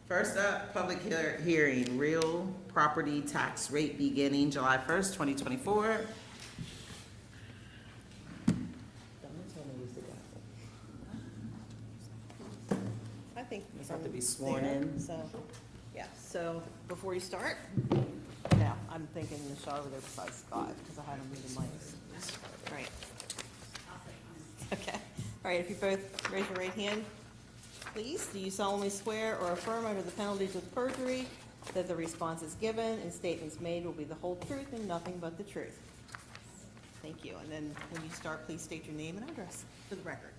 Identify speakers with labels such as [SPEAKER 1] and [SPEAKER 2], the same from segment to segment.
[SPEAKER 1] First up, public hearing, real property tax rate beginning July 1st, 2024.
[SPEAKER 2] I think
[SPEAKER 1] You have to be
[SPEAKER 2] from
[SPEAKER 1] sworn
[SPEAKER 2] there,
[SPEAKER 1] in.
[SPEAKER 2] So, yeah, so before you start, now, I'm thinking Michelle over there besides Scott, because I had him reading mics. All right. Okay, all right, if you both raise your right hand, please. Do you solemnly swear or affirm under the penalties of perjury that the responses given and statements made will be the whole truth and nothing but the truth? Thank you, and then when you start, please state your name and address for the record.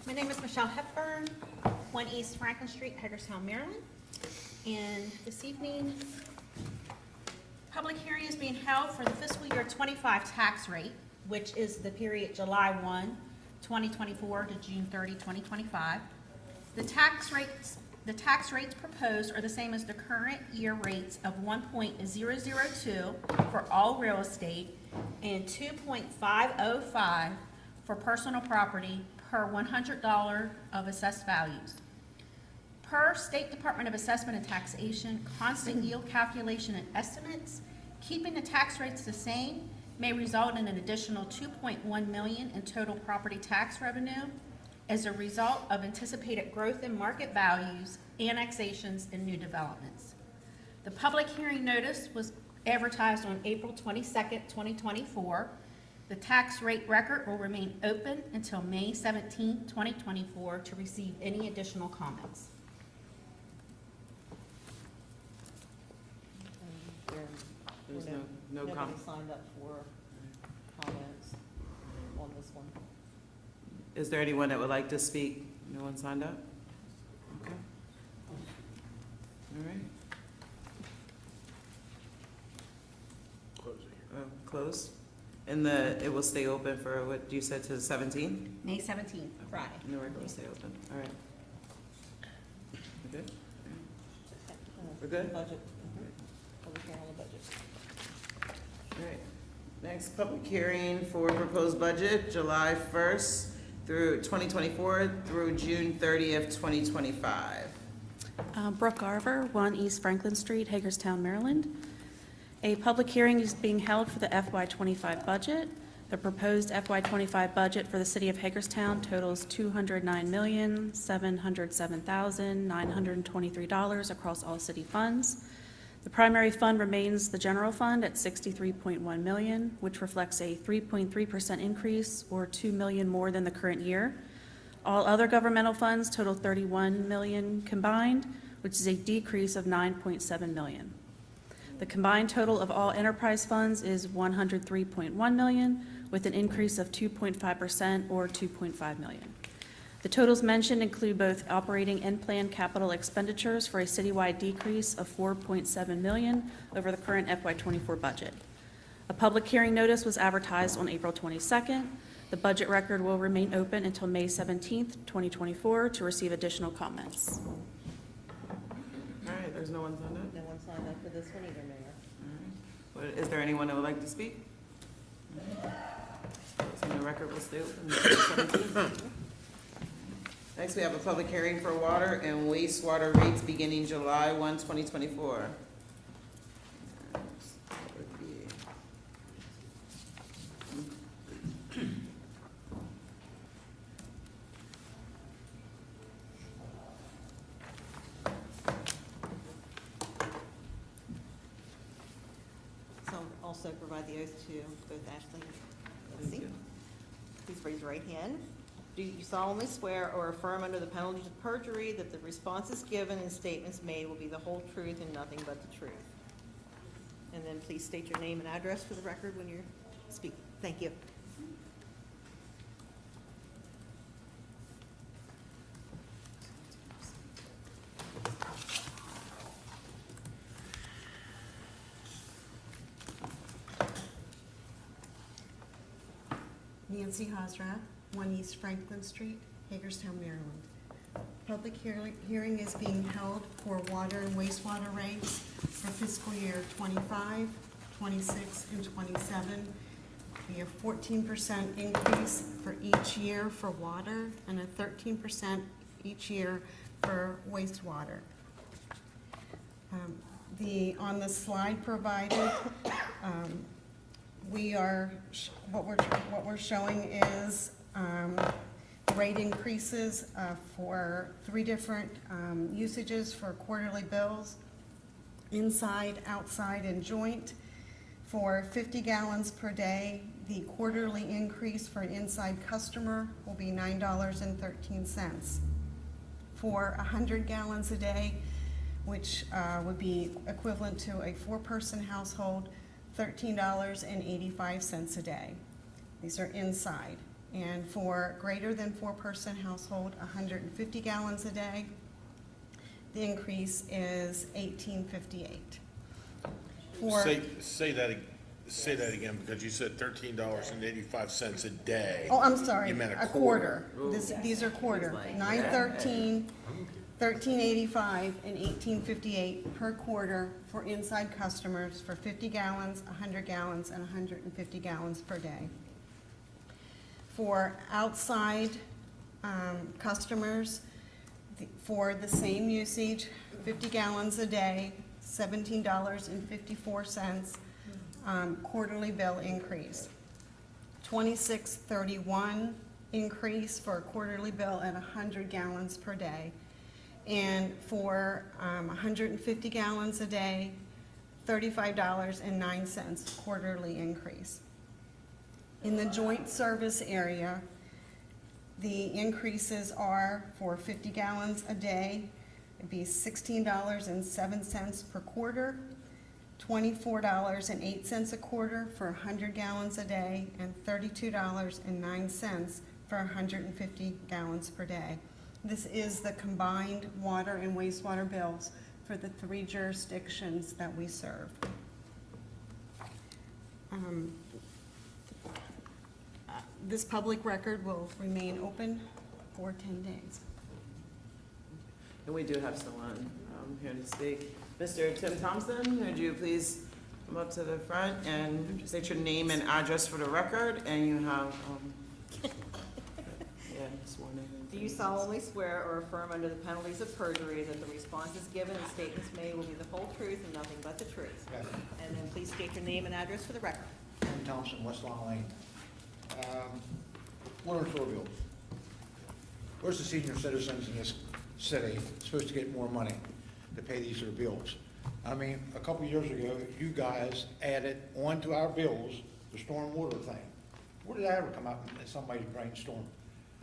[SPEAKER 3] My name is Michelle Hepburn, 1 East Franklin Street, Hagerstown, Maryland. And this evening, public hearing is being held for the fiscal year 25 tax rate, which is the period July 1, 2024 to June 30, 2025. The tax rates proposed are the same as the current year rates of 1.002 for all real estate and 2.505 for personal property per $100 of assessed values. Per State Department of Assessment and Taxation, constant yield calculation and estimates, keeping the tax rates the same may result in an additional $2.1 million in total property tax revenue as a result of anticipated growth in market values, annexations, and new developments. The public hearing notice was advertised on April 22nd, 2024. The tax rate record will remain open until May 17th, 2024 to receive any additional comments.
[SPEAKER 1] There's no
[SPEAKER 2] Nobody
[SPEAKER 1] comment.
[SPEAKER 2] signed up for comments on this one.
[SPEAKER 1] Is there anyone that would like to speak? No one signed up? Okay. All right. Close. And it will stay open for, what you said, to the 17th?
[SPEAKER 3] May 17th, Friday.
[SPEAKER 1] No, we're going to stay open. All right. We're good? We're good?
[SPEAKER 2] Budget. Public hearing on the budget.
[SPEAKER 1] All right. Next, public hearing for proposed budget, July 1st through 2024 through June 30th, 2025.
[SPEAKER 4] Brooke Garver, 1 East Franklin Street, Hagerstown, Maryland. A public hearing is being held for the FY25 budget. The proposed FY25 budget for the city of Hagerstown totals $209,707,923 across all city funds. The primary fund remains the general fund at $63.1 million, which reflects a 3.3% increase or $2 million more than the current year. All other governmental funds total $31 million combined, which is a decrease of $9.7 million. The combined total of all enterprise funds is $103.1 million, with an increase of 2.5% or $2.5 million. The totals mentioned include both operating and planned capital expenditures for a citywide decrease of $4.7 million over the current FY24 budget. A public hearing notice was advertised on April 22nd. The budget record will remain open until May 17th, 2024 to receive additional comments.
[SPEAKER 1] All right, there's no one signed up?
[SPEAKER 2] No one signed up for this one either, Mayor.
[SPEAKER 1] All right. Is there anyone that would like to speak? So the record will stay open until the 17th. Next, we have a public hearing for water and wastewater rates beginning July 1, 2024.
[SPEAKER 2] So also provide the oath to both Ashley and
[SPEAKER 1] Thank
[SPEAKER 2] Betsy.
[SPEAKER 1] you.
[SPEAKER 2] Please raise your right hand. Do you solemnly swear or affirm under the penalties of perjury that the responses given and statements made will be the whole truth and nothing but the truth? And then please state your name and address for the record when you're speaking. Thank you.
[SPEAKER 5] Nancy Hosra, 1 East Franklin Street, Hagerstown, Maryland. Public hearing is being held for water and wastewater rates for fiscal year 25, 26, and 27. Be a 14% increase for each year for water and a 13% each year for wastewater. On the slide provided, what we're showing is rate increases for 3 different usages for quarterly bills, inside, outside, and joint. For 50 gallons per day, the quarterly increase for an inside customer will be $9.13. For 100 gallons a day, which would be equivalent to a 4-person household, $13.85 a day. These are inside. And for greater than 4-person household, 150 gallons a day, the increase is $18.58. For
[SPEAKER 6] Say that again, because you said $13.85 a day.
[SPEAKER 5] Oh, I'm sorry,
[SPEAKER 6] You meant
[SPEAKER 5] a quarter. These are quarter, $9.13, $13.85, and $18.58 per quarter for inside customers for 50 gallons, 100 gallons, and 150 gallons per day. For outside customers, for the same usage, 50 gallons a day, $17.54 quarterly bill increase. 26.31 increase for a quarterly bill at 100 gallons per day. And for 150 gallons a day, $35.09 quarterly increase. In the joint service area, the increases are for 50 gallons a day, it'd be $16.07 per quarter, $24.08 a quarter for 100 gallons a day, and $32.09 for 150 gallons per day. This is the combined water and wastewater bills for the 3 jurisdictions that we serve. This public record will remain open for 10 days.
[SPEAKER 1] And we do have someone here to speak. Mr. Tim Thompson, would you please come up to the front and state your name and address for the record, and you have, sworn in.
[SPEAKER 2] Do you solemnly swear or affirm under the penalties of perjury that the responses given and statements made will be the whole truth and nothing but the truth?
[SPEAKER 7] Yes.
[SPEAKER 2] And then please state your name and address for the record.
[SPEAKER 7] Tim Thompson, West Long Lane. Water and sewer bills. Where's the senior citizens in this city supposed to get more money to pay these sort of bills? I mean, a couple of years ago, you guys added onto our bills the storm water thing. Where did that ever come up in somebody's brainstorm?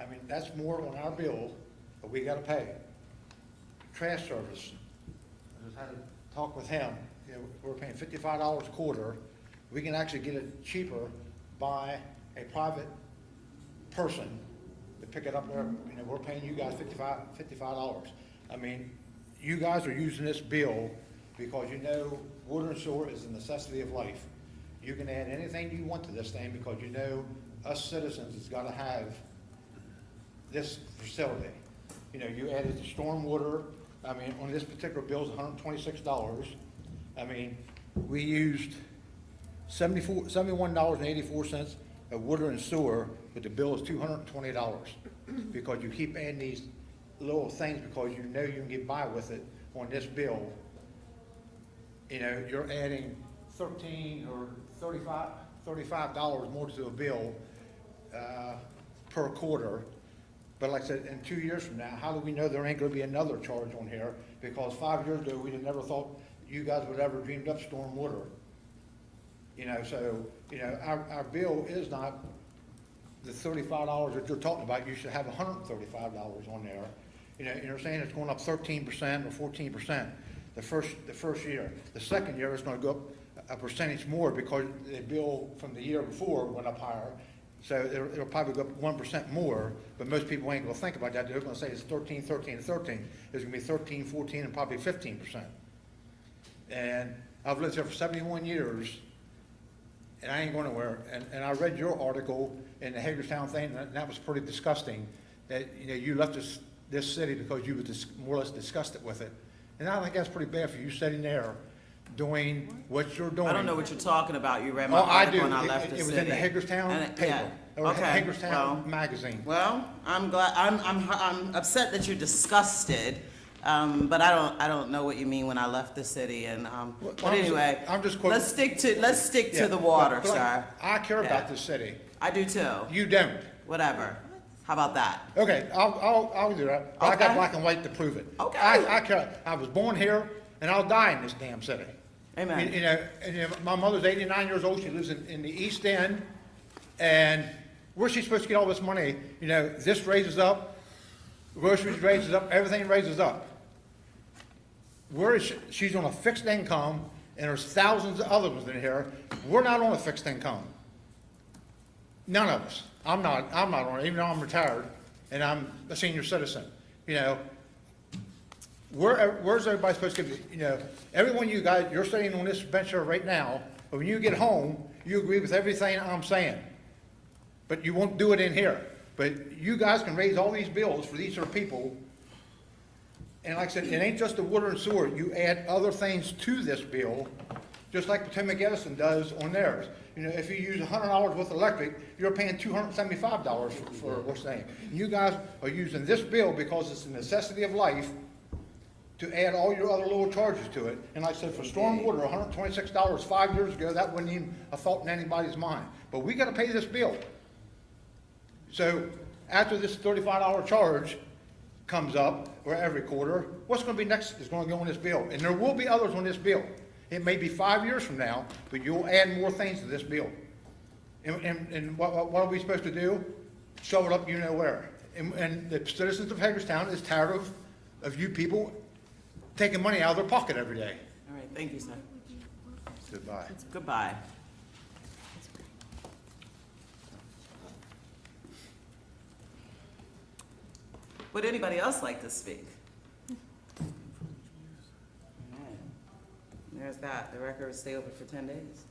[SPEAKER 7] I mean, that's more on our bill that we gotta pay. Trash service, I just had to talk with him, you know, we're paying $55 a quarter. We can actually get it cheaper by a private person to pick it up there. You know, we're paying you guys $55. I mean, you guys are using this bill because you know water and sewer is a necessity of life. You can add anything you want to this thing because you know us citizens has gotta have this facility. You know, you added the storm water, I mean, on this particular bill is $126. I mean, we used $71.84 of water and sewer, but the bill is $220 because you keep adding these little things because you know you can get by with it on this bill. You know, you're adding $13 or $35 more to a bill per quarter. But like I said, in 2 years from now, how do we know there ain't gonna be another charge on here? Because 5 years ago, we'd have never thought you guys would ever dreamed up storm water. You know, so, you know, our bill is not the $35 that you're talking about. You should have $135 on there. You know, you're saying it's going up 13% or 14% the first year. The second year, it's gonna go up a percentage more because the bill from the year before went up higher. So it'll probably go up 1% more, but most people ain't gonna think about that. They're gonna say it's 13, 13, and 13. It's gonna be 13, 14, and probably 15%. And I've lived here for 71 years, and I ain't going nowhere. And I read your article in the Hagerstown thing, and that was pretty disgusting, that, you know, you left us this city because you would more or less discussed it with it. And I think that's pretty bad for you sitting there doing what you're doing.
[SPEAKER 1] I don't know what you're talking about. You read my
[SPEAKER 7] Oh, I do.
[SPEAKER 1] article and I left the
[SPEAKER 7] It was
[SPEAKER 1] city.
[SPEAKER 7] in the Hagerstown
[SPEAKER 1] And
[SPEAKER 7] paper,
[SPEAKER 1] yeah.
[SPEAKER 7] or
[SPEAKER 1] Okay, well-
[SPEAKER 7] Hagerstown magazine.
[SPEAKER 1] Well, I'm glad, I'm upset that you're disgusted, but I don't know what you mean when I left the city and, but
[SPEAKER 7] I'm just-
[SPEAKER 1] anyway.
[SPEAKER 7] I'm just quoting-
[SPEAKER 1] Let's stick
[SPEAKER 7] Yeah,
[SPEAKER 1] to the water,
[SPEAKER 7] but
[SPEAKER 1] sir.
[SPEAKER 7] I care
[SPEAKER 1] Yeah.
[SPEAKER 7] about this city.
[SPEAKER 1] I do too.
[SPEAKER 7] You don't.
[SPEAKER 1] Whatever. How about that?
[SPEAKER 7] Okay, I'll do that. But I got
[SPEAKER 1] Okay.
[SPEAKER 7] black and white to prove it.
[SPEAKER 1] Okay.
[SPEAKER 7] I care. I was born here and I'll die in this damn city.
[SPEAKER 1] Amen.
[SPEAKER 7] You know, and you know, my mother's 89 years old. She lives in the East End. And where's she supposed to get all this money? You know, this raises up, groceries raises up, everything raises up. Where is she? She's on a fixed income, and there's thousands of other ones in here. We're not on a fixed income. None of us. I'm not on it, even though I'm retired, and I'm a senior citizen. You know, where's everybody supposed to be? You know, every one of you guys, you're sitting on this bench here right now, but when you get home, you agree with everything I'm saying. But you won't do it in here. But you guys can raise all these bills for these sort of people. And like I said, it ain't just the water and sewer. You add other things to this bill, just like Potomac Edison does on theirs. You know, if you use $100 worth of electric, you're paying $275 for what's name. You guys are using this bill because it's a necessity of life to add all your other little charges to it. And like I said, for stormwater, $126 5 years ago, that wasn't even a thought in anybody's mind. But we gotta pay this bill. So after this $35 charge comes up, or every quarter, what's gonna be next is gonna go on this bill. And there will be others on this bill. It may be 5 years from now, but you'll add more things to this bill. And what are we supposed to do? Shove it up you know where. And the citizens of Hagerstown is tired of you people taking money out of their pocket every day.
[SPEAKER 1] All right, thank you, sir.
[SPEAKER 7] Goodbye.
[SPEAKER 1] Goodbye. Would anybody else like to speak? Alright. There's that. The record will stay open for 10 days.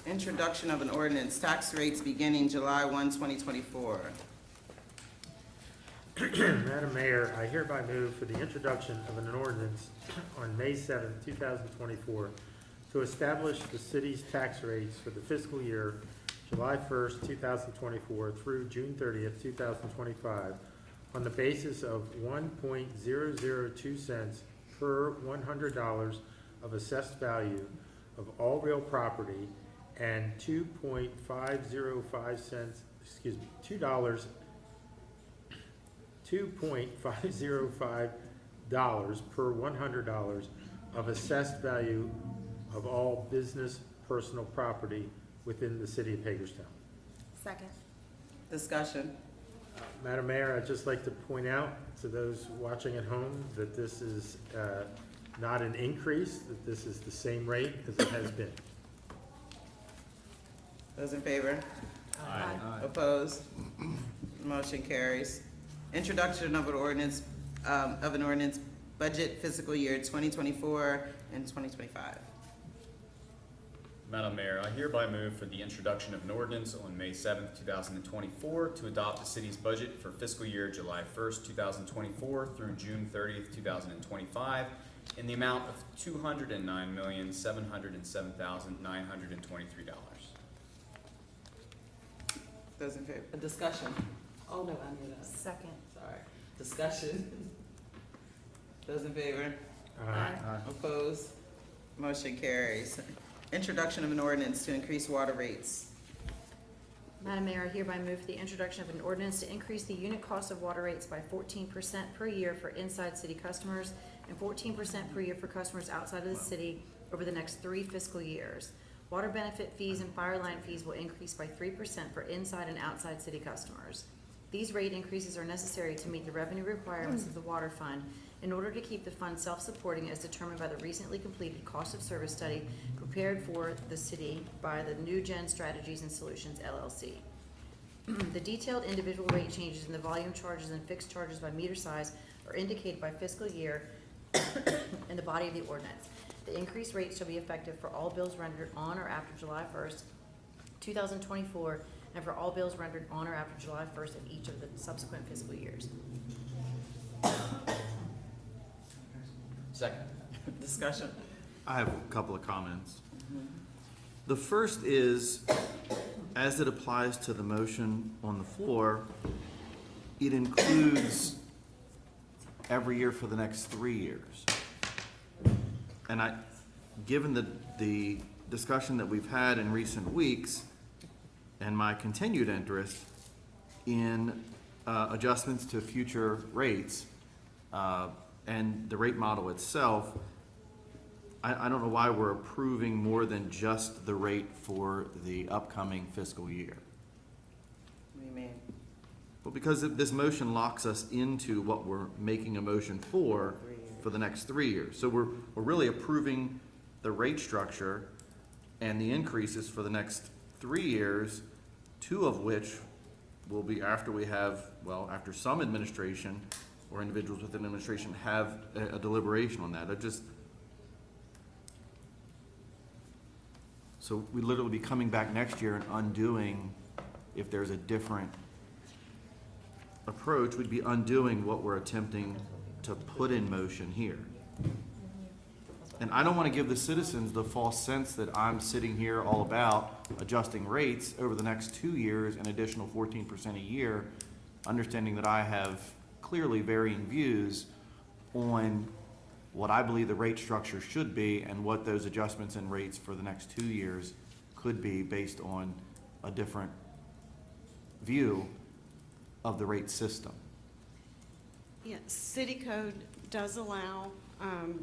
[SPEAKER 1] Introduction of an ordinance, tax rates beginning July 1, 2024.
[SPEAKER 8] Madam Mayor, I hereby move for the introduction of an ordinance on May 7, 2024, to establish the city's tax rates for the fiscal year July 1st, 2024 through June 30th, 2025, on the basis of 1.002 cents per $100 of assessed value of all real property and 2.505 cents, excuse me, $2.505 per $100 of assessed value of all business personal property within the city of Hagerstown.
[SPEAKER 2] Second.
[SPEAKER 1] Discussion.
[SPEAKER 8] Madam Mayor, I'd just like to point out to those watching at home that this is not an increase, that this is the same rate as it has been.
[SPEAKER 1] Those in favor?
[SPEAKER 2] Aye.
[SPEAKER 1] Opposed? Motion carries. Introduction of an ordinance, budget fiscal year 2024 and 2025.
[SPEAKER 9] Madam Mayor, I hereby move for the introduction of an ordinance on May 7th, 2024 to adopt the city's budget for fiscal year July 1st, 2024 through June 30th, 2025 in the amount of $209,707,923.
[SPEAKER 1] Those in favor? A discussion. Oh, no, I knew that.
[SPEAKER 2] Second.
[SPEAKER 1] Sorry. Discussion. Those in favor?
[SPEAKER 8] Aye.
[SPEAKER 1] Opposed? Motion carries. Introduction of an ordinance to increase water rates.
[SPEAKER 10] Madam Mayor, I hereby move for the introduction of an ordinance to increase the unit cost of water rates by 14% per year for inside city customers and 14% per year for customers outside of the city over the next 3 fiscal years. Water benefit fees and fire line fees will increase by 3% for inside and outside city customers. These rate increases are necessary to meet the revenue requirements of the water fund in order to keep the fund self-supporting as determined by the recently completed cost of service study prepared for the city by the New Gen Strategies and Solutions LLC. The detailed individual rate changes in the volume charges and fixed charges by meter size are indicated by fiscal year in the body of the ordinance. The increased rates shall be effective for all bills rendered on or after July 1st, 2024, and for all bills rendered on or after July 1st of each of the subsequent fiscal years.
[SPEAKER 9] Second.
[SPEAKER 1] Discussion.
[SPEAKER 11] I have a couple of comments. The first is, as it applies to the motion on the floor, it includes every year for the next 3 years. And given the discussion that we've had in recent weeks, and my continued interest in adjustments to future rates, and the rate model itself, I don't know why we're approving more than just the rate for the upcoming fiscal year.
[SPEAKER 1] What do you mean?
[SPEAKER 11] Well, because this motion locks us into what we're making a motion for the next 3 years. So we're really approving the rate structure and the increases for the next 3 years, 2 of which will be after we have, well, after some administration or individuals within administration have a deliberation on that. So we literally be coming back next year and undoing, if there's a different approach, we'd be undoing what we're attempting to put in motion here. And I don't want to give the citizens the false sense that I'm sitting here all about adjusting rates over the next 2 years, an additional 14% a year, understanding that I have clearly varying views on what I believe the rate structure should be and what those adjustments in rates for the next 2 years could be based on a different view of the rate system.
[SPEAKER 5] Yeah, city code does allow,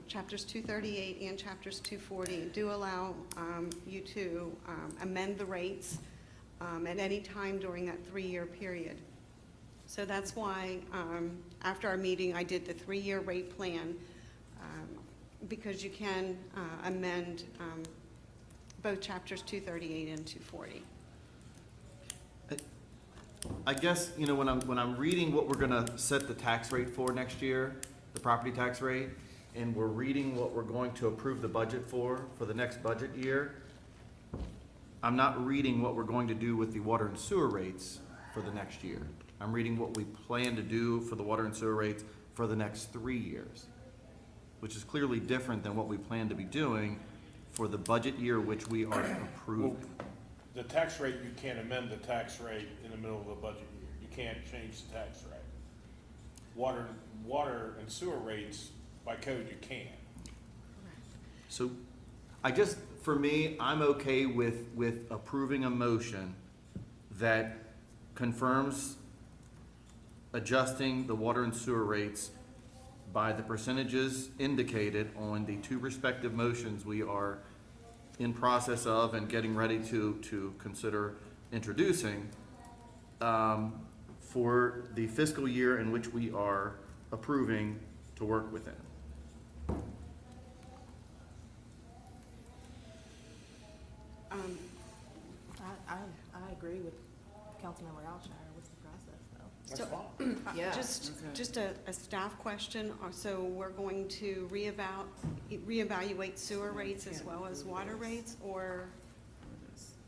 [SPEAKER 5] chapters 238 and chapters 240 do allow you to amend the rates at any time during that 3-year period. So that's why, after our meeting, I did the 3-year rate plan, because you can amend both chapters 238 and 240.
[SPEAKER 11] I guess, you know, when I'm reading what we're gonna set the tax rate for next year, the property tax rate, and we're reading what we're going to approve the budget for the next budget year, I'm not reading what we're going to do with the water and sewer rates for the next year. I'm reading what we plan to do for the water and sewer rates for the next 3 years, which is clearly different than what we plan to be doing for the budget year which we are approving.
[SPEAKER 6] The tax rate, you can't amend the tax rate in the middle of a budget year. You can't change the tax rate. Water and sewer rates, by code, you can.
[SPEAKER 11] So for me, I'm okay with approving a motion that confirms adjusting the water and sewer rates by the percentages indicated on the 2 respective motions we are in process of and getting ready to consider introducing for the fiscal year in which we are approving to work within.
[SPEAKER 2] I agree with Councilmember Alshire. What's the process, though?
[SPEAKER 6] That's fine.
[SPEAKER 10] Yeah.
[SPEAKER 5] Just a staff question. So we're going to reevaluate sewer rates as well as water rates, or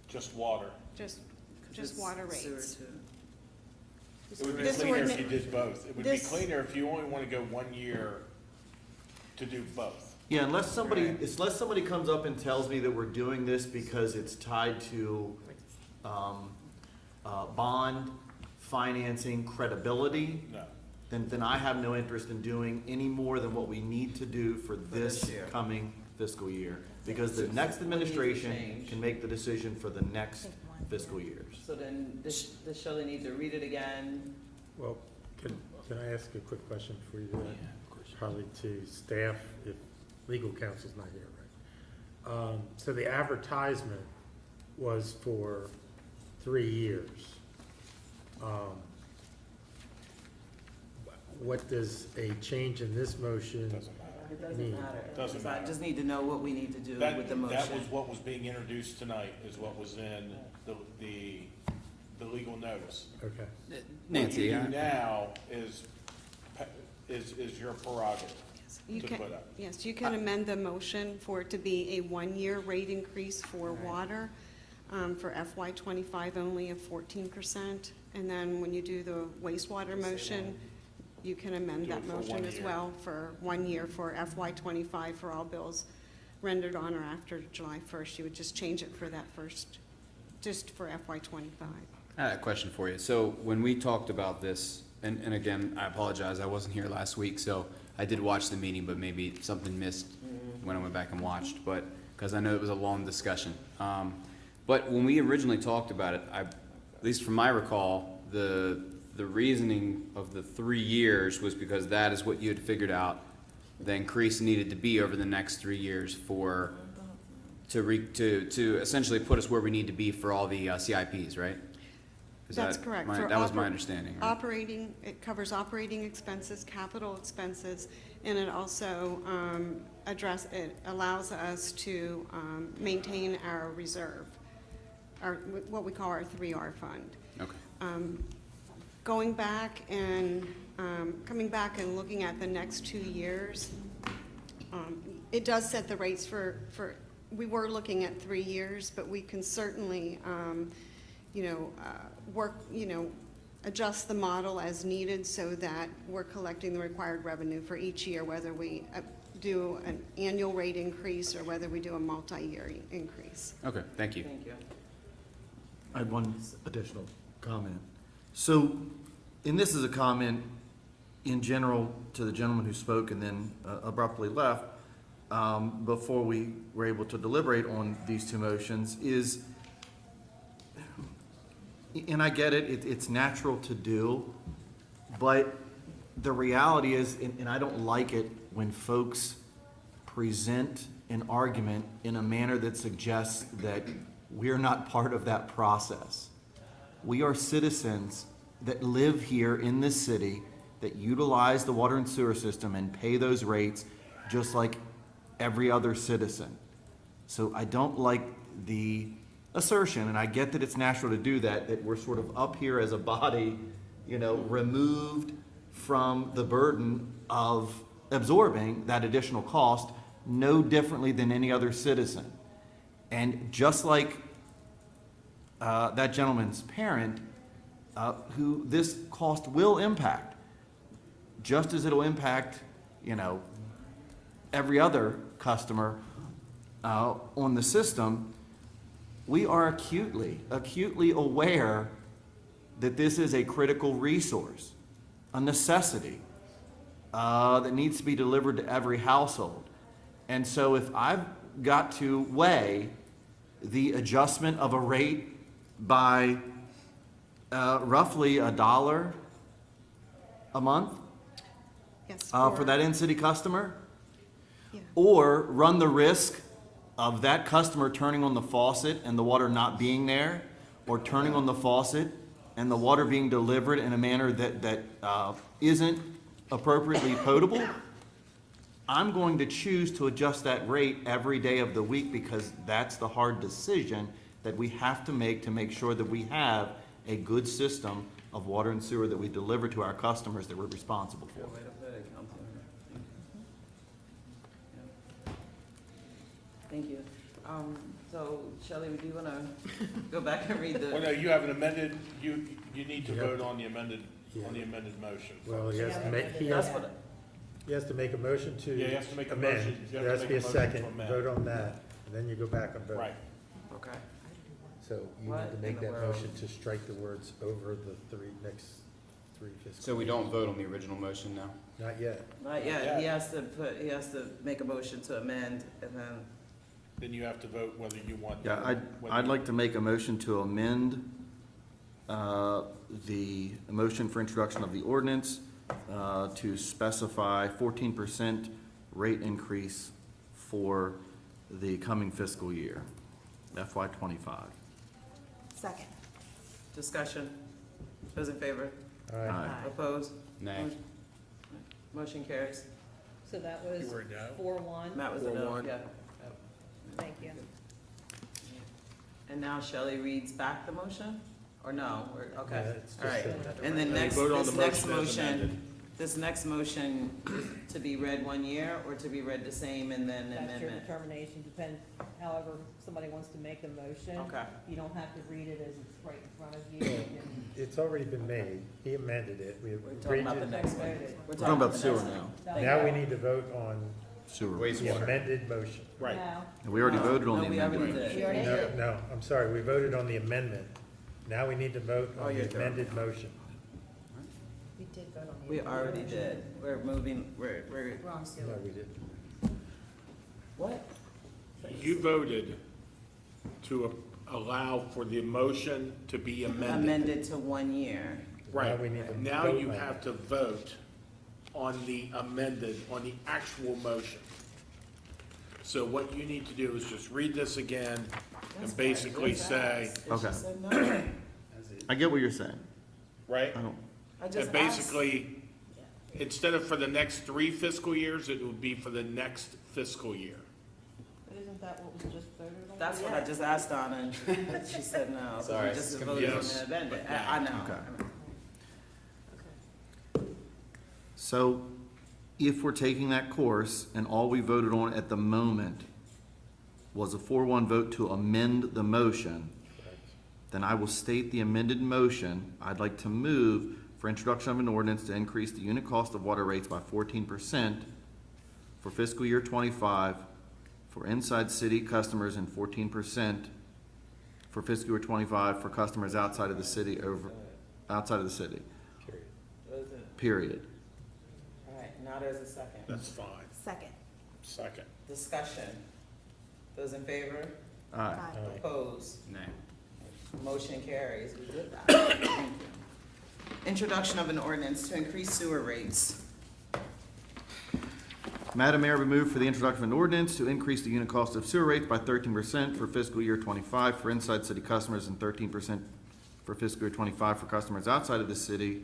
[SPEAKER 6] Just water.
[SPEAKER 5] just
[SPEAKER 1] It's
[SPEAKER 5] water
[SPEAKER 1] sewer
[SPEAKER 5] rates?
[SPEAKER 1] too.
[SPEAKER 6] It would be
[SPEAKER 5] This
[SPEAKER 6] cleaner if
[SPEAKER 5] ordinance-
[SPEAKER 6] you did both. It would be
[SPEAKER 5] this-
[SPEAKER 6] cleaner if you only want to go 1 year to do both.
[SPEAKER 11] Yeah, unless somebody comes up and tells me that we're doing this because it's tied to, bond financing credibility,
[SPEAKER 6] No.
[SPEAKER 11] then I have no interest in doing any more than what we need to do for
[SPEAKER 1] this
[SPEAKER 11] this
[SPEAKER 1] year.
[SPEAKER 11] coming fiscal year. Because the next administration can make the decision for the next fiscal years.
[SPEAKER 1] So then, does Shelley need to read it again?
[SPEAKER 8] Well, can I ask a quick question before you do that? Probably to staff, if legal counsel's not here, right? So the advertisement was for 3 years. What does a change in this motion?
[SPEAKER 6] Doesn't matter.
[SPEAKER 1] It doesn't
[SPEAKER 8] Me.
[SPEAKER 1] matter.
[SPEAKER 6] Doesn't
[SPEAKER 1] Because I
[SPEAKER 6] matter.
[SPEAKER 1] just need to know what we need to do
[SPEAKER 6] That
[SPEAKER 1] with the
[SPEAKER 6] was
[SPEAKER 1] motion.
[SPEAKER 6] what was being introduced tonight, is what was in the legal notice.
[SPEAKER 8] Okay.
[SPEAKER 9] Nancy,
[SPEAKER 6] What you do now is your prerogative
[SPEAKER 5] You
[SPEAKER 6] to
[SPEAKER 5] can,
[SPEAKER 6] put up.
[SPEAKER 5] yes, you can amend the motion for it to be a 1-year rate increase for water. for FY '25 only of 14%. And then when you do the wastewater motion, you can amend
[SPEAKER 6] Do
[SPEAKER 5] that
[SPEAKER 6] it for
[SPEAKER 5] motion
[SPEAKER 6] 1
[SPEAKER 5] as
[SPEAKER 6] year.
[SPEAKER 5] well for 1 year for FY '25 for all bills rendered on or after July 1st. You would just change it for that first, just for FY '25.
[SPEAKER 9] I had a question for you. So when we talked about this, and again, I apologize, I wasn't here last week, so I did watch the meeting, but maybe something missed when I went back and watched, but, because I know it was a long discussion. But when we originally talked about it, at least from my recall, the reasoning of the 3 years was because that is what you had figured out the increase needed to be over the next 3 years to essentially put us where we need to be for all the CIPs, right? Is
[SPEAKER 5] That's
[SPEAKER 9] that
[SPEAKER 5] correct.
[SPEAKER 9] my-
[SPEAKER 5] For
[SPEAKER 9] That was my
[SPEAKER 5] oper-
[SPEAKER 9] understanding. right?
[SPEAKER 5] Operating, it covers operating expenses, capital expenses, and it also it allows us to maintain our reserve, what we call our 3R fund.
[SPEAKER 9] Okay.
[SPEAKER 5] Going back and, coming back and looking at the next 2 years, it does set the rates for, we were looking at 3 years, but we can certainly, work, adjust the model as needed so that we're collecting the required revenue for each year, whether we do an annual rate increase or whether we do a multi-year increase.
[SPEAKER 9] Okay, thank you.
[SPEAKER 1] Thank you.
[SPEAKER 11] I had one additional comment. So, and this is a comment in general to the gentleman who spoke and then abruptly left, before we were able to deliberate on these two motions, is, and I get it, it's natural to do, but the reality is, and I don't like it when folks present an argument in a manner that suggests that we're not part of that process. We are citizens that live here in this city, that utilize the water and sewer system and pay those rates just like every other citizen. So I don't like the assertion, and I get that it's natural to do that, that we're sort of up here as a body, removed from the burden of absorbing that additional cost no differently than any other citizen. And just like that gentleman's parent, who this cost will impact, just as it'll impact, every other customer on the system, we are acutely aware that this is a critical resource, a necessity that needs to be delivered to every household. And so if I've got to weigh the adjustment of a rate by roughly $1 a month
[SPEAKER 5] Yes.
[SPEAKER 11] for that in-city customer,
[SPEAKER 5] Yeah.
[SPEAKER 11] or run the risk of that customer turning on the faucet and the water not being there, or turning on the faucet and the water being delivered in a manner that isn't appropriately potable, I'm going to choose to adjust that rate every day of the week, because that's the hard decision that we have to make sure that we have a good system of water and sewer that we deliver to our customers that we're responsible for.
[SPEAKER 1] Good way to put it, Councilman. Yeah. Thank you. So Shelley, do you want to go back and read
[SPEAKER 6] Well,
[SPEAKER 1] the,
[SPEAKER 6] no, you have an amended, you need to
[SPEAKER 8] Yeah.
[SPEAKER 6] vote on the amended
[SPEAKER 8] Yeah.
[SPEAKER 6] motion.
[SPEAKER 8] Well, he has to make,
[SPEAKER 1] that's what,
[SPEAKER 8] he has to make a motion to
[SPEAKER 6] Yeah, he has to make a
[SPEAKER 8] amend.
[SPEAKER 6] motion. You have
[SPEAKER 8] There
[SPEAKER 6] to
[SPEAKER 8] has to
[SPEAKER 6] make
[SPEAKER 8] be
[SPEAKER 6] a
[SPEAKER 8] a
[SPEAKER 6] motion to
[SPEAKER 8] second,
[SPEAKER 6] amend.
[SPEAKER 8] vote on that, and then you go back and vote.
[SPEAKER 6] Right.
[SPEAKER 1] okay.
[SPEAKER 8] So you
[SPEAKER 1] What
[SPEAKER 8] need to
[SPEAKER 1] in
[SPEAKER 8] make
[SPEAKER 1] the
[SPEAKER 8] that
[SPEAKER 1] world?
[SPEAKER 8] motion to strike the words over the next three fiscal.
[SPEAKER 9] So we don't vote on the original motion now?
[SPEAKER 8] Not yet.
[SPEAKER 1] Not yet, he has to make a motion to amend, and then,
[SPEAKER 6] Then you have to vote whether you want.
[SPEAKER 11] Yeah,
[SPEAKER 6] whether
[SPEAKER 11] I'd
[SPEAKER 6] you-
[SPEAKER 11] like to make a motion to amend the motion for introduction of the ordinance to specify 14% rate increase for the coming fiscal year, FY '25.
[SPEAKER 2] Second.
[SPEAKER 1] discussion. Those in favor?
[SPEAKER 8] All right.
[SPEAKER 11] Aye.
[SPEAKER 1] Opposed?
[SPEAKER 9] Nay.
[SPEAKER 1] Motion carries.
[SPEAKER 2] So that
[SPEAKER 6] You
[SPEAKER 2] was
[SPEAKER 6] were a no?
[SPEAKER 2] 4-1.
[SPEAKER 1] Matt was a no,
[SPEAKER 6] 4-1.
[SPEAKER 1] yeah.
[SPEAKER 2] Thank you.
[SPEAKER 1] And now Shelley reads back the motion? Or no?
[SPEAKER 8] Yeah,
[SPEAKER 1] Okay,
[SPEAKER 8] it's
[SPEAKER 1] all right.
[SPEAKER 8] just
[SPEAKER 1] And then
[SPEAKER 6] And you
[SPEAKER 1] next,
[SPEAKER 6] vote on
[SPEAKER 1] this
[SPEAKER 6] the
[SPEAKER 1] next
[SPEAKER 6] motion as
[SPEAKER 1] motion,
[SPEAKER 6] amended.
[SPEAKER 1] this next motion is to be read 1 year or to be read the same and then
[SPEAKER 2] That's your
[SPEAKER 1] amendment?
[SPEAKER 2] determination, depends however somebody wants to make a motion.
[SPEAKER 1] Okay.
[SPEAKER 2] You don't have to read it as it's right in front of you. You can-
[SPEAKER 8] It's already been made. He amended it. We
[SPEAKER 1] We're talking
[SPEAKER 8] agreed
[SPEAKER 1] about the
[SPEAKER 8] to.
[SPEAKER 1] next one.
[SPEAKER 2] Voted.
[SPEAKER 1] We're
[SPEAKER 11] Talking about
[SPEAKER 1] the
[SPEAKER 11] sewer
[SPEAKER 1] next one.
[SPEAKER 11] now.
[SPEAKER 8] Now we need to vote on
[SPEAKER 11] Sewer.
[SPEAKER 8] the
[SPEAKER 9] Wastewater.
[SPEAKER 8] amended motion.
[SPEAKER 6] Right.
[SPEAKER 2] No.
[SPEAKER 11] We already voted on
[SPEAKER 1] No,
[SPEAKER 11] the
[SPEAKER 1] we already
[SPEAKER 11] amendment.
[SPEAKER 1] did.
[SPEAKER 10] We already
[SPEAKER 8] No,
[SPEAKER 10] did.
[SPEAKER 8] no, I'm sorry, we voted on the amendment. Now we need to vote
[SPEAKER 1] Oh,
[SPEAKER 8] on
[SPEAKER 1] you're
[SPEAKER 8] the
[SPEAKER 1] through.
[SPEAKER 8] amended motion.
[SPEAKER 10] We did vote on the.
[SPEAKER 1] We already did. We're moving, we're,
[SPEAKER 10] We're on
[SPEAKER 8] No,
[SPEAKER 10] sewer.
[SPEAKER 8] we didn't.
[SPEAKER 1] what?
[SPEAKER 6] You voted to allow for the motion to be amended.
[SPEAKER 1] Amended to 1 year.
[SPEAKER 6] Right.
[SPEAKER 8] Now we need to
[SPEAKER 6] Now
[SPEAKER 8] vote
[SPEAKER 6] you
[SPEAKER 8] on
[SPEAKER 6] have
[SPEAKER 8] it.
[SPEAKER 6] to vote on the amended, on the actual motion. So what you need to do is just read this again
[SPEAKER 1] That's
[SPEAKER 6] and basically
[SPEAKER 1] fine. Just
[SPEAKER 6] say,
[SPEAKER 1] ask. It's
[SPEAKER 11] Okay.
[SPEAKER 1] just a no.
[SPEAKER 11] I get what you're saying.
[SPEAKER 6] right?
[SPEAKER 11] I don't,
[SPEAKER 1] I just
[SPEAKER 6] And
[SPEAKER 1] asked.
[SPEAKER 6] basically, instead of for the next 3 fiscal years, it would be for the next fiscal year.
[SPEAKER 2] But isn't that what was just voted on?
[SPEAKER 1] That's what I just asked Donna, and she said no. So
[SPEAKER 9] Sorry,
[SPEAKER 1] we just
[SPEAKER 9] it's
[SPEAKER 1] voted on
[SPEAKER 6] confusing.
[SPEAKER 1] the amendment. I know.
[SPEAKER 11] Okay. So if we're taking that course and all we voted on at the moment was a 4-1 vote to amend the motion, then I will state the amended motion. I'd like to move for introduction of an ordinance to increase the unit cost of water rates by 14% for fiscal year 25 for inside city customers and 14% for fiscal year 25 for customers outside of the city outside of the city,
[SPEAKER 8] Period.
[SPEAKER 1] Those are-
[SPEAKER 11] period.
[SPEAKER 1] All right, now there's a second.
[SPEAKER 6] That's fine.
[SPEAKER 10] Second.
[SPEAKER 6] Second.
[SPEAKER 1] Discussion. Those in favor?
[SPEAKER 11] Aye.
[SPEAKER 8] Aye.
[SPEAKER 1] Opposed?
[SPEAKER 9] Nay.
[SPEAKER 1] Motion carries. We did that. Thank you. Introduction of an ordinance to increase sewer rates.
[SPEAKER 11] Madam Mayor, we move for the introduction of an ordinance to increase the unit cost of sewer rates by 13% for fiscal year 25 for inside city customers and 13% for fiscal year 25 for customers outside of the city.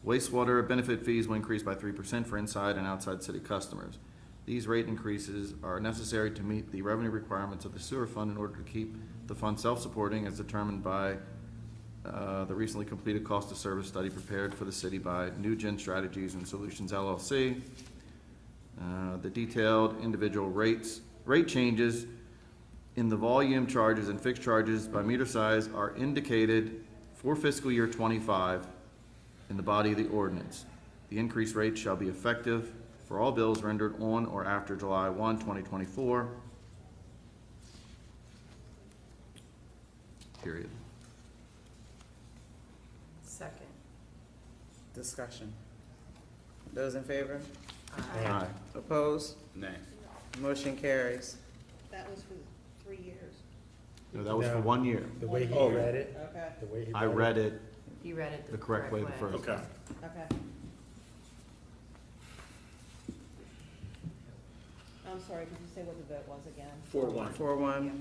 [SPEAKER 11] Wastewater benefit fees will increase by 3% for inside and outside city customers. These rate increases are necessary to meet the revenue requirements of the sewer fund in order to keep the fund self-supporting as determined by the recently completed cost of service study prepared for the city by New Gen Strategies and Solutions LLC. The detailed individual rate changes in the volume charges and fixed charges by meter size are indicated for fiscal year 25 in the body of the ordinance. The increased rate shall be effective for all bills rendered on or after July 1, 2024. Period.
[SPEAKER 10] Second.
[SPEAKER 1] Discussion. Those in favor?
[SPEAKER 11] Aye.
[SPEAKER 1] Opposed?
[SPEAKER 9] Nay.
[SPEAKER 1] Motion carries.
[SPEAKER 2] That was for 3 years.
[SPEAKER 11] No, that was for
[SPEAKER 8] No.
[SPEAKER 11] 1 year.
[SPEAKER 8] The way he
[SPEAKER 6] Oh.
[SPEAKER 8] read it,
[SPEAKER 2] Okay,
[SPEAKER 8] the way he
[SPEAKER 11] I read it
[SPEAKER 10] You read it
[SPEAKER 11] the correct way the first
[SPEAKER 6] Okay.
[SPEAKER 11] time.
[SPEAKER 2] okay. I'm sorry, could you say what the vote was again?
[SPEAKER 6] 4-1.
[SPEAKER 1] 4-1.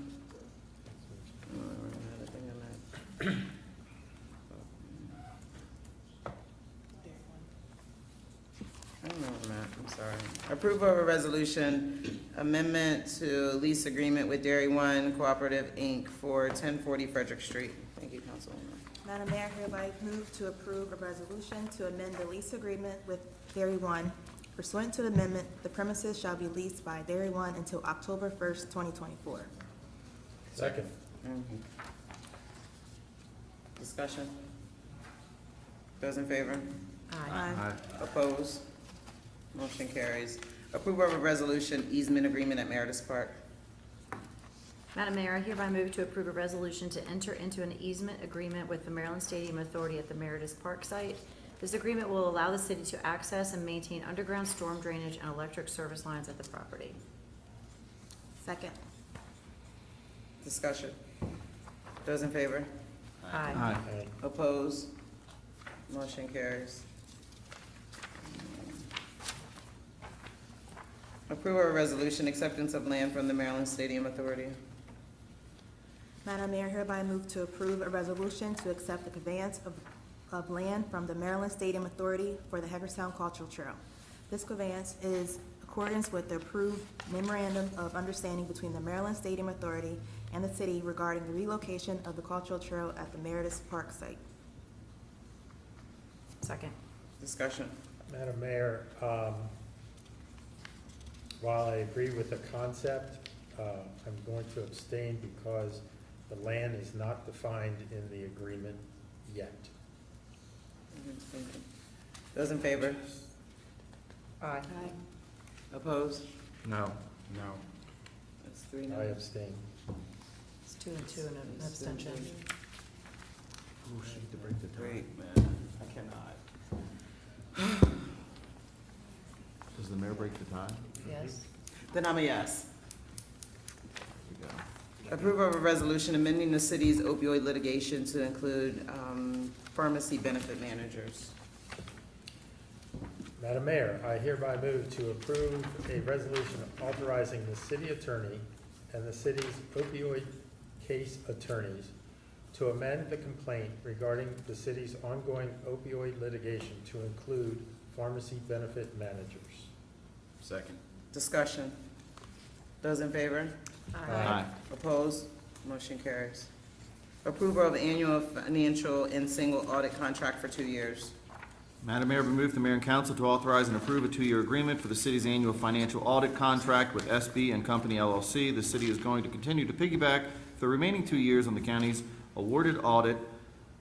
[SPEAKER 1] I don't know where I'm at, I'm sorry. Approval of a resolution, amendment to lease agreement with Dairy One Cooperative, Inc. for 1040 Frederick Street. Thank you, Councilwoman.
[SPEAKER 12] Madam Mayor, hereby move to approve a resolution to amend the lease agreement with Dairy One. Pursuant to the amendment, the premises shall be leased by Dairy One until October 1st, 2024.
[SPEAKER 8] Second.
[SPEAKER 1] Discussion? Those in favor?
[SPEAKER 10] Aye.
[SPEAKER 11] Aye.
[SPEAKER 1] Opposed? Motion carries. Approval of a resolution easement agreement at Meredith Park.
[SPEAKER 10] Madam Mayor, I hereby move to approve a resolution to enter into an easement agreement with the Maryland Stadium Authority at the Meredith Park site. This agreement will allow the city to access and maintain underground storm drainage and electric service lines at the property.
[SPEAKER 12] Second.
[SPEAKER 1] Discussion? Those in favor?
[SPEAKER 10] Aye.
[SPEAKER 11] Aye.
[SPEAKER 8] Aye.
[SPEAKER 1] Opposed? Motion carries. Approval of resolution acceptance of land from the Maryland Stadium Authority.
[SPEAKER 12] Madam Mayor, hereby move to approve a resolution to accept the conveyance of land from the Maryland Stadium Authority for the Hagerstown Cultural Trail. This conveyance is accordance with the approved memorandum of understanding between the Maryland Stadium Authority and the city regarding the relocation of the cultural trail at the Meredith Park site.
[SPEAKER 10] Second.
[SPEAKER 1] Discussion.
[SPEAKER 8] Madam Mayor, while I agree with the concept, I'm going to abstain because the land is not defined in the agreement yet.
[SPEAKER 1] Those in favor?
[SPEAKER 10] Aye.
[SPEAKER 1] Opposed?
[SPEAKER 11] No.
[SPEAKER 9] No.
[SPEAKER 1] That's 3
[SPEAKER 8] I
[SPEAKER 1] no.
[SPEAKER 8] abstain.
[SPEAKER 10] It's 2 and 2 and an abstention.
[SPEAKER 1] Great.
[SPEAKER 9] Man, I cannot.
[SPEAKER 11] Does the mayor break the tie?
[SPEAKER 10] Yes.
[SPEAKER 1] Then I'm a yes.
[SPEAKER 11] There we go.
[SPEAKER 1] Approval of a resolution amending the city's opioid litigation to include pharmacy benefit managers.
[SPEAKER 8] Madam Mayor, I hereby move to approve a resolution authorizing the city attorney and the city's opioid case attorneys to amend the complaint regarding the city's ongoing opioid litigation to include pharmacy benefit managers.
[SPEAKER 9] Second.
[SPEAKER 1] Discussion. Those in favor?
[SPEAKER 11] Aye.
[SPEAKER 1] Opposed? Motion carries. Approval of annual financial and single audit contract for 2 years.
[SPEAKER 11] Madam Mayor, we move the mayor and council to authorize and approve a 2-year agreement for the city's annual financial audit contract with SB and Company LLC. The city is going to continue to piggyback for the remaining 2 years on the county's awarded audit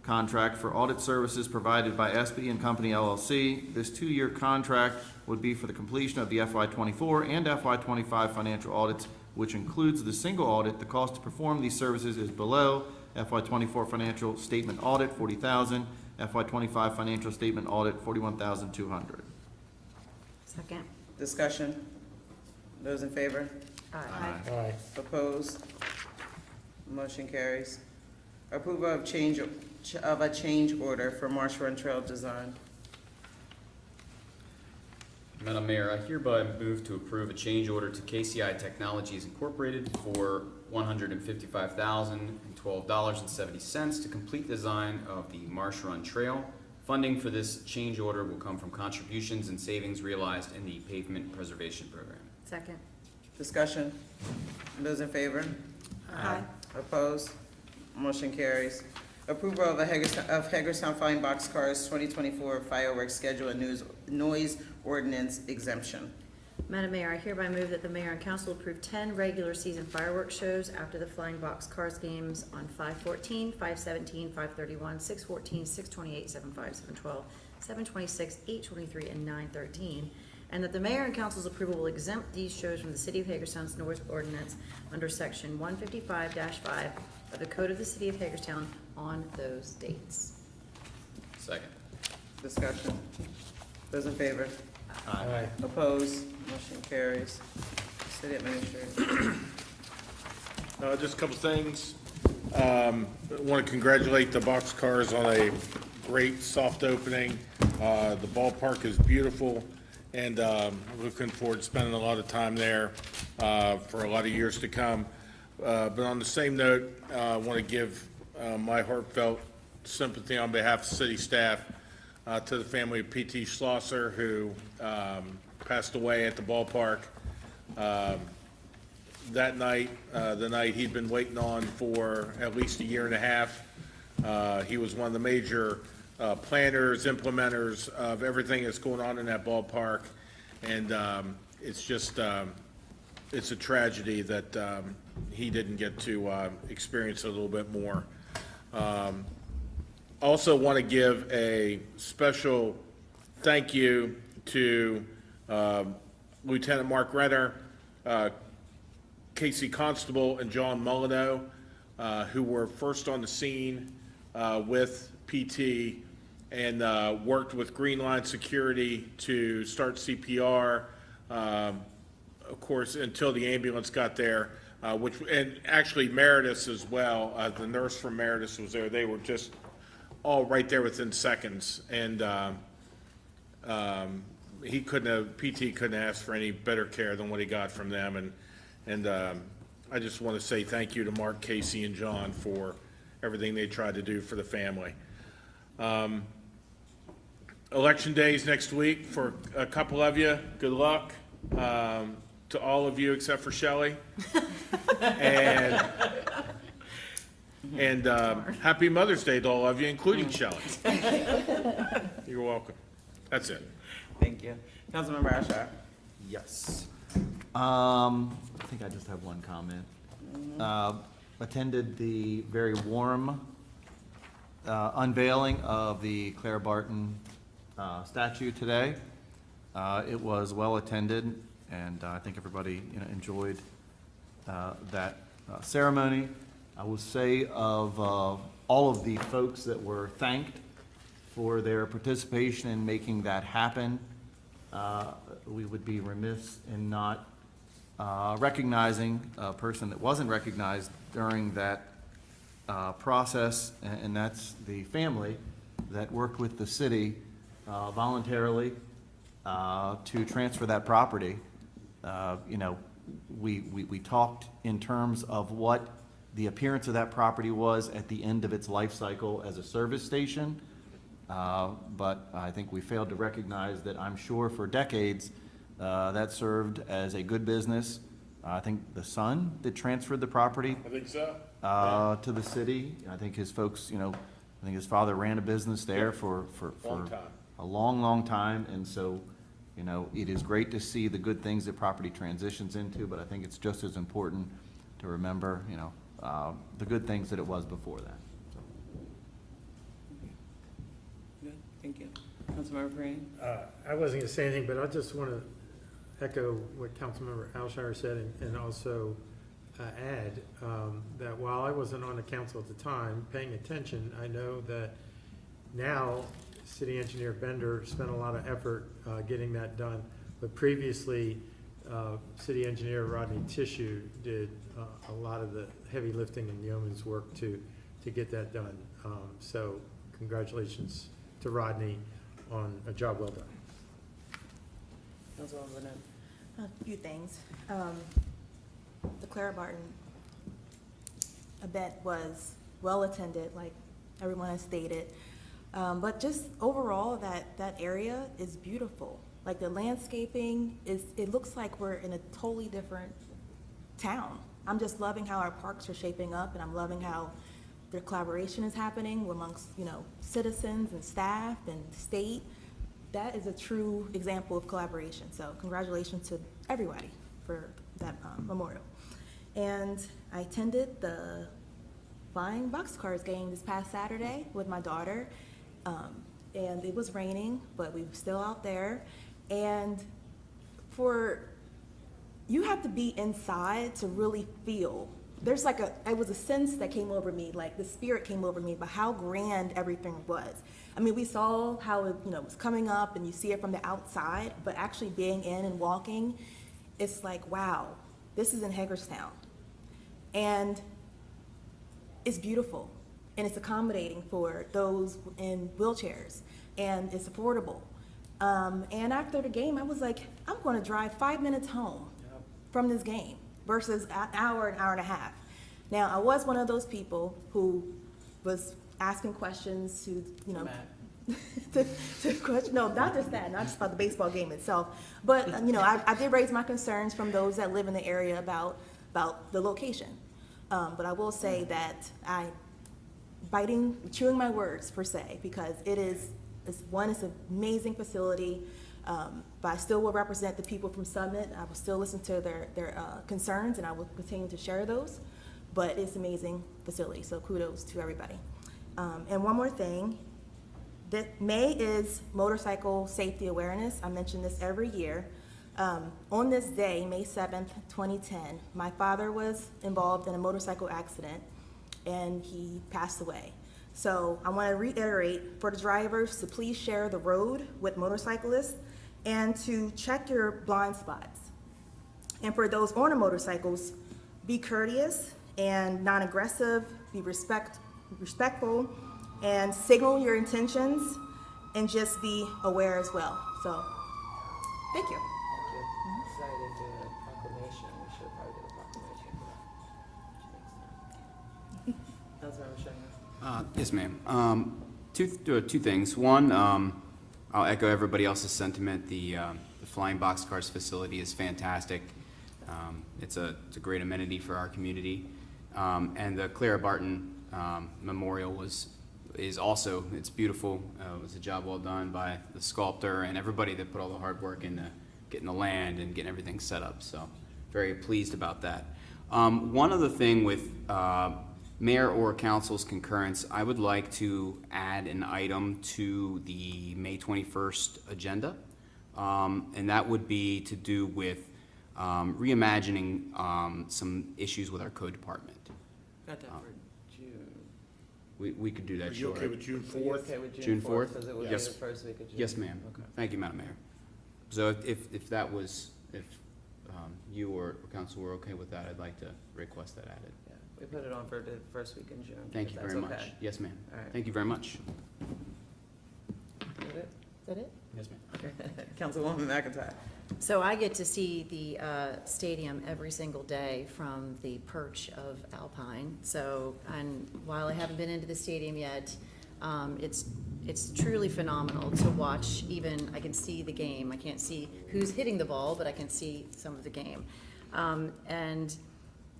[SPEAKER 11] contract for audit services provided by SB and Company LLC. This 2-year contract would be for the completion of the FY24 and FY25 financial audits, which includes the single audit. The cost to perform these services is below FY24 financial statement audit, $40,000. FY25 financial statement audit, $41,200.
[SPEAKER 10] Second.
[SPEAKER 1] Discussion. Those in favor?
[SPEAKER 10] Aye.
[SPEAKER 8] Aye.
[SPEAKER 1] Opposed? Motion carries. Approval of a change order for Marsh Run Trail Design.
[SPEAKER 9] Madam Mayor, I hereby move to approve a change order to KCI Technologies Incorporated for $155,012.70 to complete design of the Marsh Run Trail. Funding for this change order will come from contributions and savings realized in the pavement preservation program.
[SPEAKER 10] Second.
[SPEAKER 1] Discussion. Those in favor?
[SPEAKER 10] Aye.
[SPEAKER 1] Opposed? Motion carries. Approval of Hagerstown Flying Box Cars 2024 fireworks schedule and noise ordinance exemption.
[SPEAKER 10] Madam Mayor, I hereby move that the mayor and council approve 10 regular season fireworks shows after the Flying Box Cars games on 5/14, 5/17, 5/31, 6/14, 6/28, 7/5, 7/12, 7/26, 8/23, and 9/13, and that the mayor and council's approval will exempt these shows from the City of Hagerstown's noise ordinance under section 155-5 of the Code of the City of Hagerstown on those dates.
[SPEAKER 9] Second.
[SPEAKER 1] Discussion. Those in favor?
[SPEAKER 8] Aye.
[SPEAKER 1] Opposed? Motion carries. City Administrator.
[SPEAKER 6] Just a couple things. I want to congratulate the Boxcars on a great soft opening. The ballpark is beautiful, and looking forward to spending a lot of time there for a lot of years to come. But on the same note, I want to give my heartfelt sympathy on behalf of city staff to the family of P.T. Schlosser, who passed away at the ballpark that night, the night he'd been waiting on for at least a year and a half. He was one of the major planners, implementers of everything that's going on in that ballpark, and it's just, it's a tragedy that he didn't get to experience it a little bit more. Also want to give a special thank you to Lieutenant Mark Renner, Casey Constable, and John Molyneux, who were first on the scene with PT and worked with Green Line Security to start CPR, of course, until the ambulance got there, and actually Meritus as well. The nurse from Meritus was there. They were just all right there within seconds, and PT couldn't ask for any better care than what he got from them, and I just want to say thank you to Mark, Casey, and John for everything they tried to do for the family. Election day is next week for a couple of you. Good luck to all of you except for Shelley. And happy Mother's Day to all of you, including Shelley. You're welcome. That's it.
[SPEAKER 1] Thank you. Councilmember Ashar.
[SPEAKER 11] Yes. I think I just have one comment. Attended the very warm unveiling of the Clara Barton statue today. It was well attended, and I think everybody, enjoyed that ceremony. I will say of all of the folks that were thanked for their participation in making that happen, we would be remiss in not recognizing a person that wasn't recognized during that process, and that's the family that worked with the city voluntarily to transfer that property. We talked in terms of what the appearance of that property was at the end of its life cycle as a service station. But I think we failed to recognize that I'm sure for decades, that served as a good business. I think the son that transferred the property
[SPEAKER 6] I think so.
[SPEAKER 11] to the city. I think his folks, I think his father ran a business there for
[SPEAKER 6] Long time.
[SPEAKER 11] a long, long time. And so, it is great to see the good things that property transitions into, but I think it's just as important to remember, the good things that it was before that.
[SPEAKER 1] Good, thank you. Councilmember Green.
[SPEAKER 8] I wasn't gonna say anything, but I just want to echo what Councilmember Alshire said and also add that while I wasn't on the council at the time, paying attention, I know that now City Engineer Bender spent a lot of effort getting that done. But previously, City Engineer Rodney Tissue did a lot of the heavy lifting and yeoman's work to get that done. So congratulations to Rodney on a job well done.
[SPEAKER 1] Councilwoman Burnett.
[SPEAKER 12] A few things. The Clara Barton event was well attended, like everyone has stated. But just overall, that area is beautiful. Like the landscaping it looks like we're in a totally different town. I'm just loving how our parks are shaping up, and I'm loving how their collaboration is happening amongst, citizens and staff and state. That is a true example of collaboration. So congratulations to everybody for that memorial. And I attended the Flying Boxcars game this past Saturday with my daughter. And it was raining, but we were still out there. And you have to be inside to really feel. There's it was a sense that came over me, like the spirit came over me about how grand everything was. I mean, we saw how it, was coming up and you see it from the outside, but actually being in and walking, it's like, wow, this is in Hagerstown. And it's beautiful and it's accommodating for those in wheelchairs and it's affordable. And after the game, I was like, I'm gonna drive 5 minutes home from this game versus an hour and a half. Now, I was one of those people who was asking questions to, to question, no, not just that, not just about the baseball game itself, but, I did raise my concerns from those that live in the area about the location. But I will say that chewing my words per se, because it's an amazing facility, but I still will represent the people from Summit. I will still listen to their concerns, and I will continue to share those. But it's an amazing facility, so kudos to everybody. And one more thing, that May is Motorcycle Safety Awareness. I mention this every year. On this day, May 7th, 2010, my father was involved in a motorcycle accident, and he passed away. So I want to reiterate for the drivers to please share the road with motorcyclists and to check your blind spots. And for those on the motorcycles, be courteous and non-aggressive, be respectful, and signal your intentions, and just be aware as well. So, thank you.
[SPEAKER 1] Decided to do a proclamation. We should probably do a proclamation for that. Councilmember Shannon.
[SPEAKER 9] Yes, ma'am. Two things. One, I'll echo everybody else's sentiment. The Flying Boxcars facility is fantastic. It's a great amenity for our community. And the Clara Barton Memorial was is also, it's beautiful. It was a job well done by the sculptor and everybody that put all the hard work into getting the land and getting everything set up. So very pleased about that. One other thing with mayor or council's concurrence, I would like to add an item to the May 21st agenda. And that would be to do with reimagining some issues with our code department.
[SPEAKER 1] Got that for June.
[SPEAKER 9] We could do that,
[SPEAKER 6] Are you
[SPEAKER 9] sure.
[SPEAKER 6] okay with June
[SPEAKER 1] Are you
[SPEAKER 6] 4th?
[SPEAKER 1] okay with
[SPEAKER 9] June
[SPEAKER 1] June
[SPEAKER 9] 4th?
[SPEAKER 1] fourth, because it would be the
[SPEAKER 9] Yes.
[SPEAKER 1] first week of June?
[SPEAKER 9] Yes, ma'am.
[SPEAKER 1] Okay.
[SPEAKER 9] Thank you, Madam Mayor. So if that was, if you or council were okay with that, I'd like to request that added.
[SPEAKER 1] Yeah, we put it on for the first week in June.
[SPEAKER 9] Thank
[SPEAKER 1] if
[SPEAKER 9] you
[SPEAKER 1] that's
[SPEAKER 9] very much.
[SPEAKER 1] okay.
[SPEAKER 9] Yes, ma'am.
[SPEAKER 1] All right.
[SPEAKER 9] Thank you very much.
[SPEAKER 1] Is that it?
[SPEAKER 10] Is that it?
[SPEAKER 9] Yes, ma'am.
[SPEAKER 1] Councilwoman McIntyre.
[SPEAKER 10] So I get to see the stadium every single day from the perch of Alpine. So, and while I haven't been into the stadium yet, it's truly phenomenal to watch. Even, I can see the game. I can't see who's hitting the ball, but I can see some of the game. And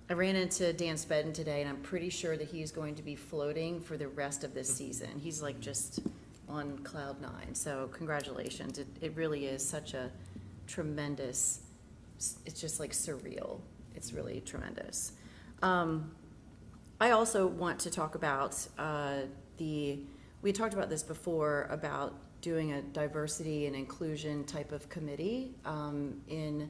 [SPEAKER 10] I ran into Dan Spedden today, and I'm pretty sure that he's going to be floating for the rest of this season. He's like just on cloud nine. So congratulations. It really is such a tremendous, it's just like surreal. It's really tremendous. I also want to talk about we talked about this before, about doing a diversity and inclusion type of committee and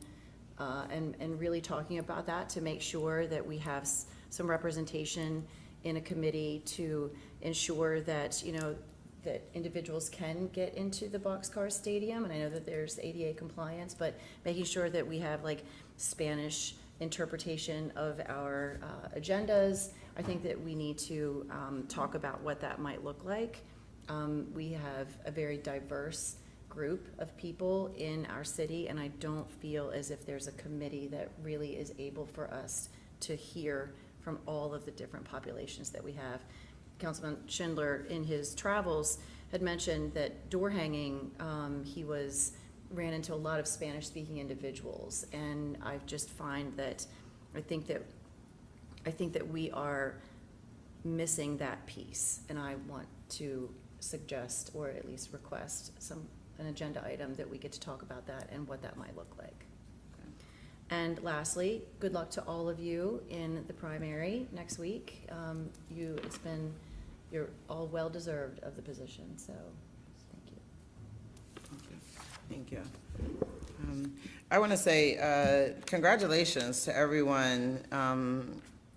[SPEAKER 10] really talking about that to make sure that we have some representation in a committee to ensure that, you know, that individuals can get into the Boxcar Stadium. And I know that there's ADA compliance, but making sure that we have like Spanish interpretation of our agendas. I think that we need to talk about what that might look like. We have a very diverse group of people in our city, and I don't feel as if there's a committee that really is able for us to hear from all of the different populations that we have. Councilman Schindler, in his travels, had mentioned that door hanging, he ran into a lot of Spanish-speaking individuals, and I just find that I think that we are missing that piece, and I want to suggest, or at least request, an agenda item that we get to talk about that and what that might look like. And lastly, good luck to all of you in the primary next week. You're all well-deserved of the position, so thank you.
[SPEAKER 1] Thank you. I want to say congratulations to everyone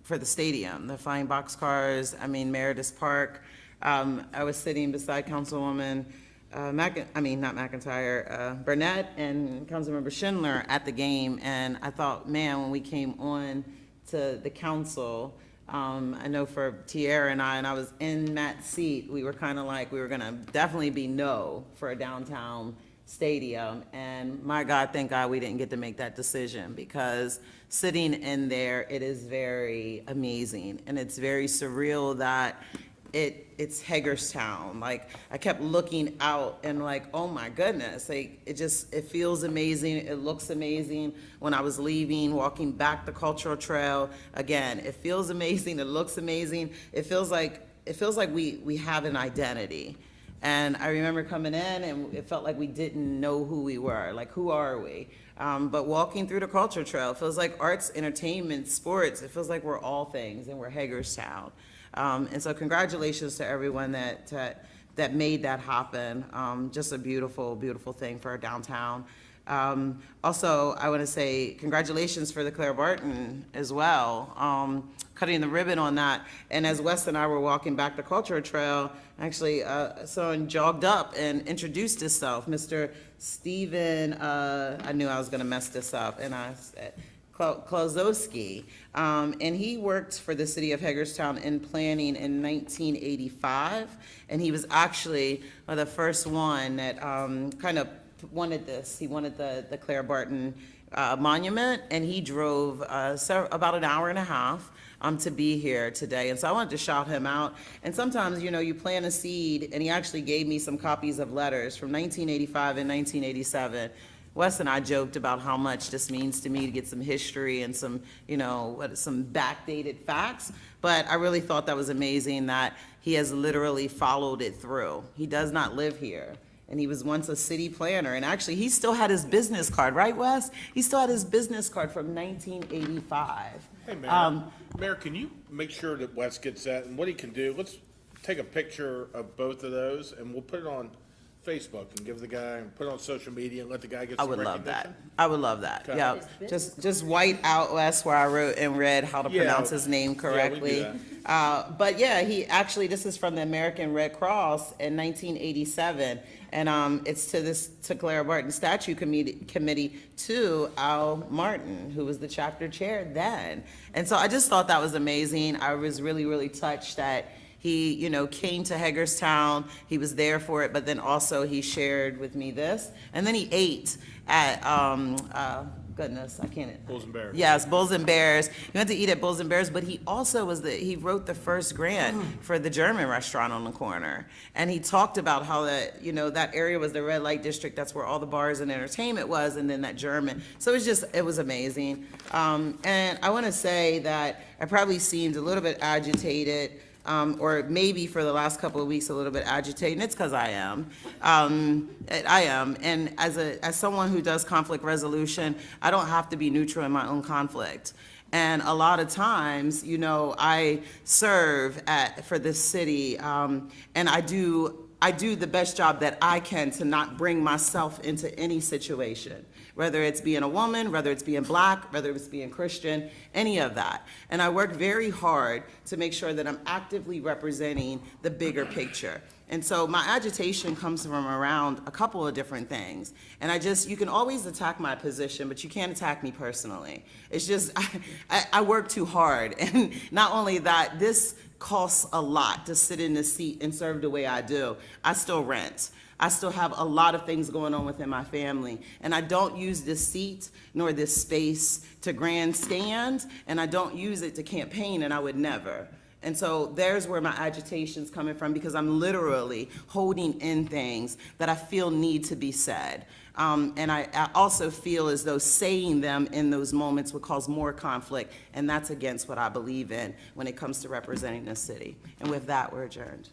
[SPEAKER 1] for the stadium, the flying boxcars. I mean, Meredith Park. I was sitting beside Councilwoman not McIntyre, Burnett and Councilmember Schindler at the game, and I thought, man, when we came on to the council, I know for Tierra and I was in that seat, we were kind of like, we were gonna definitely be no for a downtown stadium, and my God, thank God we didn't get to make that decision, because sitting in there, it is very amazing, and it's very surreal that it's Hagerstown. Like, I kept looking out and like, oh my goodness, like, it feels amazing, it looks amazing. When I was leaving, walking back the cultural trail, again, it feels amazing, it looks amazing. It feels like we have an identity. And I remember coming in and it felt like we didn't know who we were, like, who are we? But walking through the culture trail, it feels like arts, entertainment, sports, it feels like we're all things and we're Hagerstown. And so congratulations to everyone that made that happen. Just a beautiful, beautiful thing for our downtown. Also, I want to say congratulations for the Claire Barton as well, cutting the ribbon on that. And as Wes and I were walking back the culture trail, actually someone jogged up and introduced himself, Mr. Stephen, I knew I was going to mess this up, and I said, Klozowski, and he worked for the city of Hagerstown in planning in 1985, and he was actually the first one that kind of wanted this. He wanted the Claire Barton monument, and he drove about an hour and a half to be here today, and so I wanted to shout him out. And sometimes, you know, you plant a seed, and he actually gave me some copies of letters from 1985 and 1987. Wes and I joked about how much this means to me to get some history and some, some backdated facts. But I really thought that was amazing that he has literally followed it through. He does not live here. And he was once a city planner, and actually, he still had his business card, right, Wes? He still had his business card from 1985.
[SPEAKER 6] Hey, Mayor, Mayor, can you make sure that Wes gets that, and what he can do, let's take a picture of both of those, and we'll put it on Facebook and give the guy, and put it on social media and let the guy get
[SPEAKER 1] I
[SPEAKER 6] some
[SPEAKER 1] would
[SPEAKER 6] recognition.
[SPEAKER 1] love that. I would love that,
[SPEAKER 6] Okay.
[SPEAKER 1] yeah. Just white out Wes where I wrote and read how to
[SPEAKER 6] Yeah.
[SPEAKER 1] pronounce his name
[SPEAKER 6] Yeah, we do
[SPEAKER 1] correctly. But yeah, this is from the American Red Cross in 1987. And it's to Clara Barton Statue Committee to Al Martin, who was the chapter chair then. And so I just thought that was amazing. I was really, really touched that he, came to Hagerstown. He was there for it, but then also he shared with me this. And then he ate at, goodness, I can't.
[SPEAKER 6] Bulls and Bears.
[SPEAKER 1] Yes, Bulls and Bears. He went to eat at Bulls and Bears, but he also he wrote the first grant for the German restaurant on the corner. And he talked about how that area was the red light district. That's where all the bars and entertainment was, and then that German. So it was amazing. And I want to say that I probably seemed a little bit agitated, or maybe for the last couple of weeks a little bit agitated, and it's because I am. I am, and as someone who does conflict resolution, I don't have to be neutral in my own conflict. And a lot of times, I serve for this city, and I do the best job that I can to not bring myself into any situation, whether it's being a woman, whether it's being black, whether it's being Christian, any of that. And I work very hard to make sure that I'm actively representing the bigger picture. And so my agitation comes from around a couple of different things. And you can always attack my position, but you can't attack me personally. It's just, I work too hard. And not only that, this costs a lot to sit in this seat and serve the way I do. I still rent. I still have a lot of things going on within my family. And I don't use this seat nor this space to grandstand, and I don't use it to campaign, and I would never. And so there's where my agitation's coming from, because I'm literally holding in things that I feel need to be said. And I also feel as though saying them in those moments would cause more conflict, and that's against what I believe in when it comes to representing the city. And with that, we're adjourned.